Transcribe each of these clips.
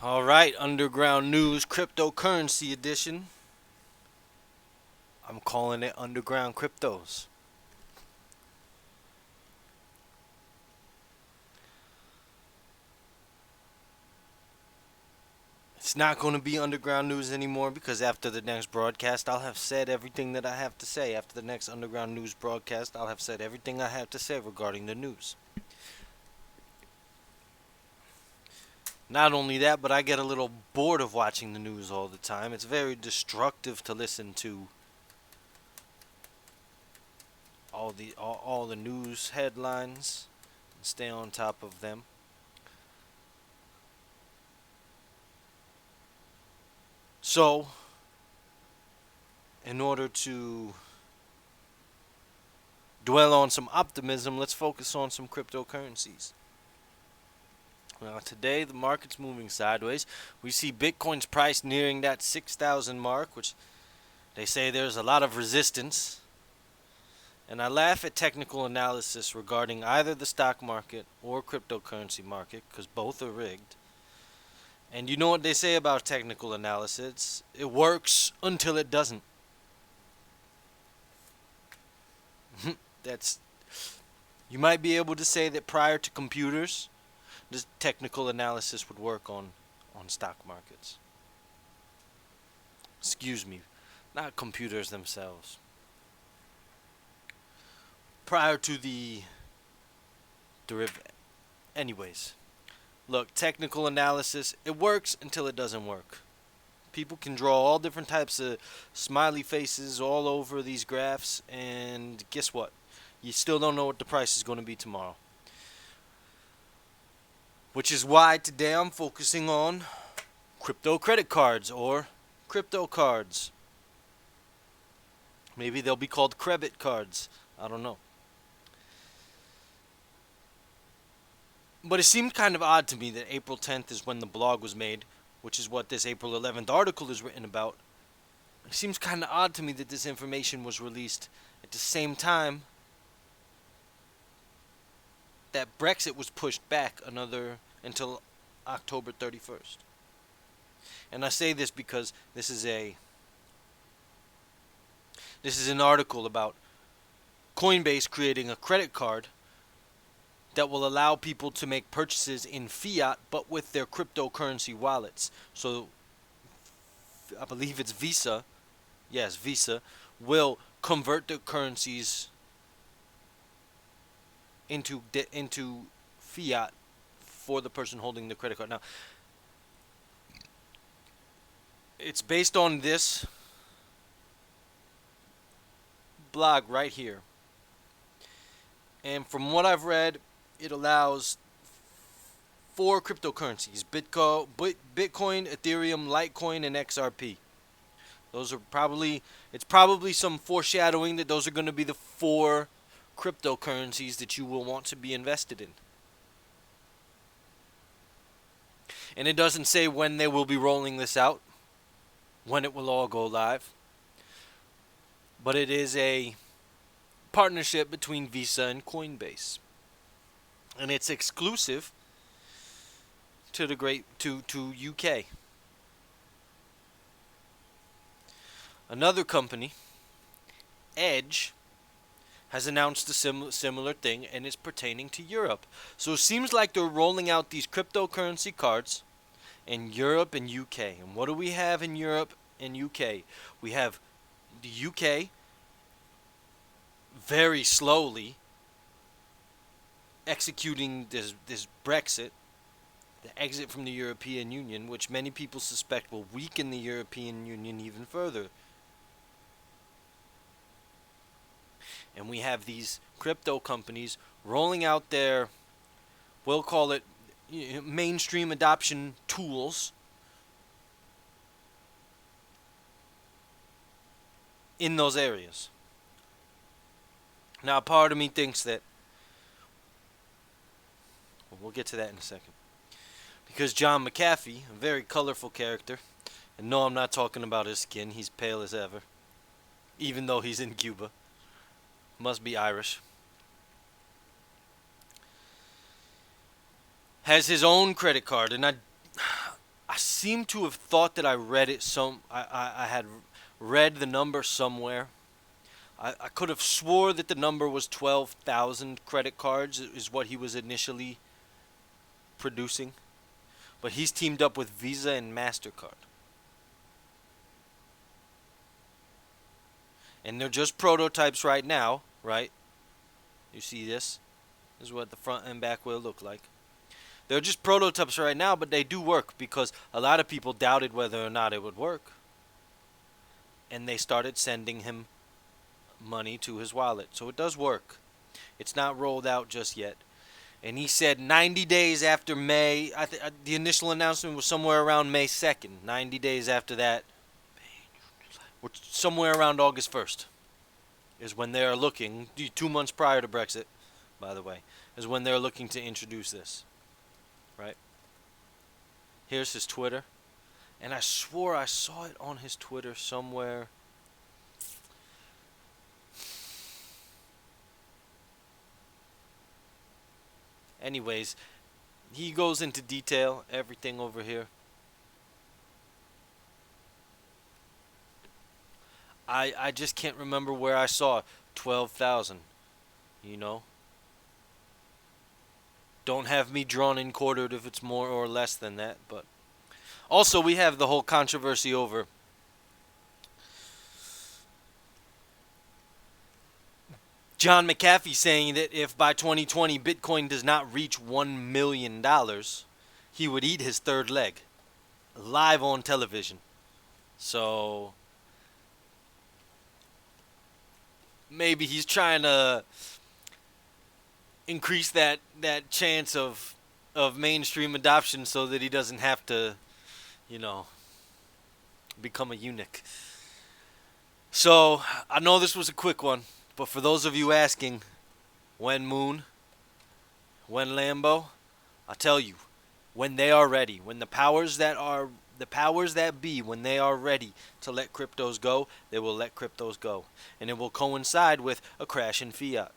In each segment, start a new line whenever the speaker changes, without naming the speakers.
All right, Underground News Cryptocurrency Edition. I'm calling it Underground Cryptos. It's not going to be Underground News anymore because after the next broadcast, I'll have said everything that I have to say. After the next Underground News broadcast, I'll have said everything I have to say regarding the news. Not only that, but I get a little bored of watching the news all the time. It's very destructive to listen to all the news headlines and stay on top of them. So, in order to dwell on some optimism, let's focus on some cryptocurrencies. Now, today the market's moving sideways. We see Bitcoin's price nearing that 6,000 mark, which they say there's a lot of resistance. And I laugh at technical analysis regarding either the stock market or cryptocurrency market because both are rigged. And you know what they say about technical analysis? It works until it doesn't. That's You might be able to say that prior to computers, this technical analysis would work on stock markets. Excuse me, not computers themselves. Prior to the derivative. Anyways, look, technical analysis, it works until it doesn't work. People can draw all different types of smiley faces all over these graphs, and guess what? You still don't know what the price is going to be tomorrow. Which is why today I'm focusing on crypto credit cards or crypto cards. Maybe they'll be called credit cards. I don't know. But it seemed kind of odd to me that April 10th is when the blog was made, which is what this April 11th article is written about. It seems kind of odd to me that this information was released at the same time that Brexit was pushed back another until October 31st. And I say this because this is an article about Coinbase creating a credit card that will allow people to make purchases in fiat but with their cryptocurrency wallets. So I believe it's Visa. Yes, Visa will convert the currencies into fiat for the person holding the credit card. Now, it's based on this blog right here. And from what I've read, it allows four cryptocurrencies: Bitcoin, Ethereum, Litecoin, and XRP. Those are probably It's probably some foreshadowing that those are going to be the four cryptocurrencies that you will want to be invested in. And it doesn't say when they will be rolling this out, when it will all go live. But it is a partnership between Visa and Coinbase. And it's exclusive to to UK. Another company, Edge, has announced a similar thing, and it's pertaining to Europe. So it seems like they're rolling out these cryptocurrency cards in Europe and UK. And what do we have in Europe and UK? We have the UK very slowly executing this Brexit, the exit from the European Union, which many people suspect will weaken the European Union even further. And we have these crypto companies rolling out their, we'll call it, mainstream adoption tools in those areas. Now, part of me thinks that, well, we'll get to that in a second, because John McAfee, a very colorful character, and no, I'm not talking about his skin, he's pale as ever, even though he's in Cuba, must be Irish, has his own credit card, and I I seem to have thought that I read it I had read the number somewhere. I could have swore that the number was 12,000 credit cards is what he was initially producing. But he's teamed up with Visa and MasterCard. And they're just prototypes right now, right? You see this? This is what the front and back will look like. They're just prototypes right now, but they do work because a lot of people doubted whether or not it would work. And they started sending him money to his wallet. So it does work. It's not rolled out just yet. And he said 90 days after May, the initial announcement was somewhere around May 2nd. 90 days after that, somewhere around August 1st, is when they are looking, 2 months prior to Brexit, by the way, is when they're looking to introduce this. Right? Here's his Twitter. And I swore I saw it on his Twitter somewhere. Anyways, he goes into detail, everything over here. I just can't remember where I saw 12,000, you know? Don't have me drawn and quartered if it's more or less than that, but also we have the whole controversy over John McAfee saying that if by 2020 Bitcoin does not reach $1 million, he would eat his third leg live on television. So maybe he's trying to increase that chance of mainstream adoption so that he doesn't have to, you know, become a eunuch. So I know this was a quick one, but for those of you asking, when Moon, when Lambo, I tell you, when they are ready, when the powers that be, when they are ready to let cryptos go, they will let cryptos go, and it will coincide with a crash in fiat.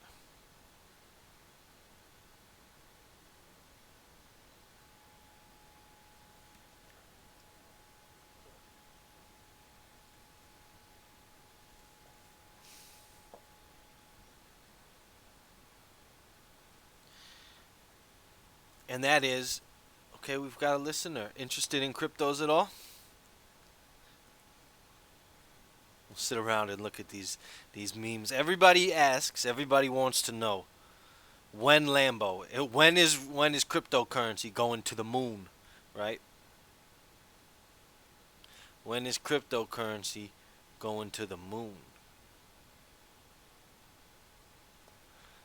And that is, okay, we've got a listener interested in cryptos at all? We'll sit around and look at these memes. Everybody asks, everybody wants to know when Lambo, when is cryptocurrency going to the moon, right? When is cryptocurrency going to the moon?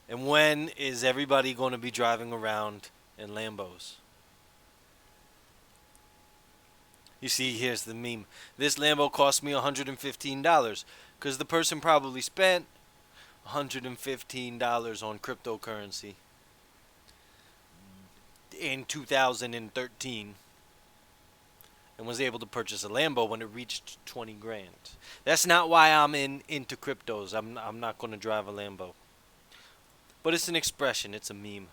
And when is everybody going to be driving around in Lambos? You see, here's the meme. This Lambo cost me $115 because the person probably spent $115 on cryptocurrency in 2013 and was able to purchase a Lambo when it reached 20 grand. That's not why I'm into cryptos. I'm not going to drive a Lambo. But it's an expression, it's a meme.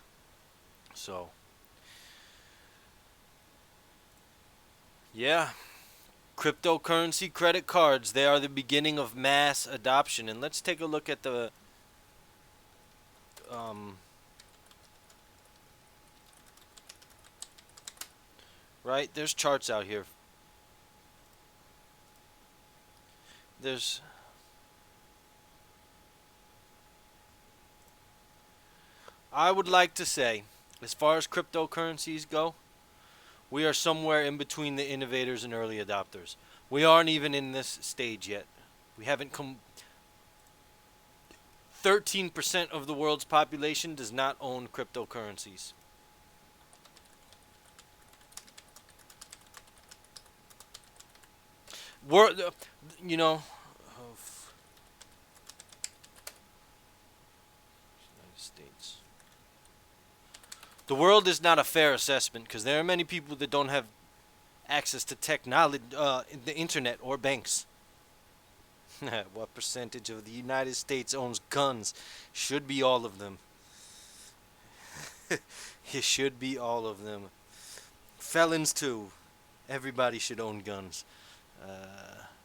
So yeah, cryptocurrency credit cards, they are the beginning of mass adoption. And let's take a look at the right, there's charts out here. I would like to say, as far as cryptocurrencies go, we are somewhere in between the innovators and early adopters. We aren't even in this stage yet. We haven't come. 13% of the world's population does not own cryptocurrencies. We're, you know, United States. The world is not a fair assessment because there are many people that don't have access to technology, the internet, or banks. What percentage of the United States owns guns? Should be all of them. It should be all of them. Felons too. Everybody should own guns.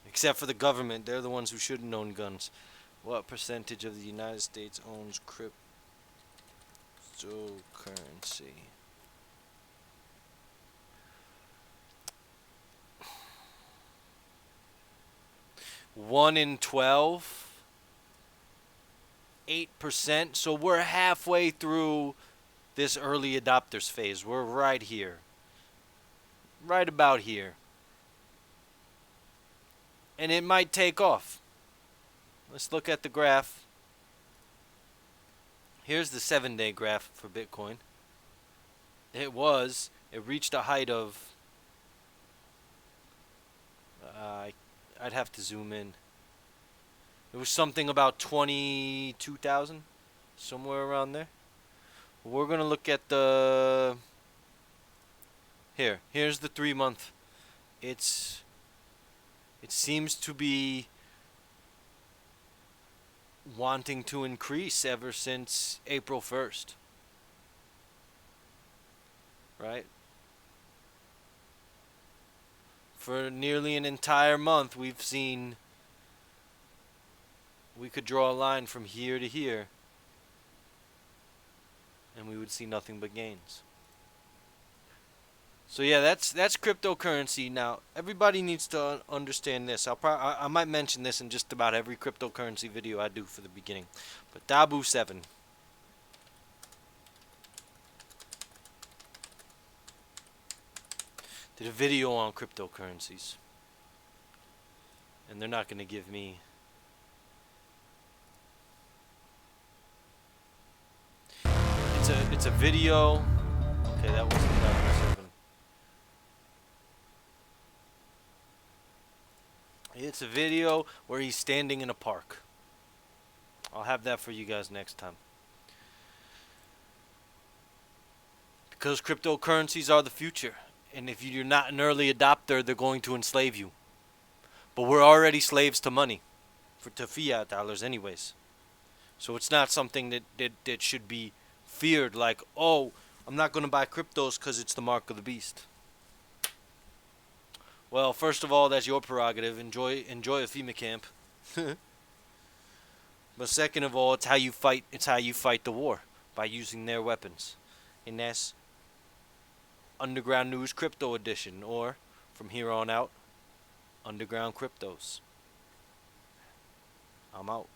Except for the government. They're the ones who shouldn't own guns. What percentage of the United States owns cryptocurrency? One in 12. 8%. So we're halfway through this early adopters phase. We're right here. Right about here. And it might take off. Let's look at the graph. Here's the 7-day graph for Bitcoin. It reached a height of, I'd have to zoom in. It was something about 22,000, somewhere around there. We're going to look at the, here's the 3-month. It seems to be wanting to increase ever since April 1st. Right? For nearly an entire month, we've seen, we could draw a line from here to here, and we would see nothing but gains. So yeah, that's cryptocurrency. Now, everybody needs to understand this. I might mention this in just about every cryptocurrency video I do for the beginning. But Dabu7 did a video on cryptocurrencies, and they're not going to give me. It's a video. Okay, that wasn't Dabu7. It's a video where he's standing in a park. I'll have that for you guys next time. Because cryptocurrencies are the future. And if you're not an early adopter, they're going to enslave you. But we're already slaves to money. To fiat dollars anyways. So it's not something that should be feared. Like, oh, I'm not going to buy cryptos because it's the mark of the beast. Well, first of all, that's your prerogative. Enjoy a FEMA camp. But second of all, it's how you fight. It's how you fight the war, by using their weapons. And that's Underground News Crypto Edition, or from here on out, Underground Cryptos. I'm out.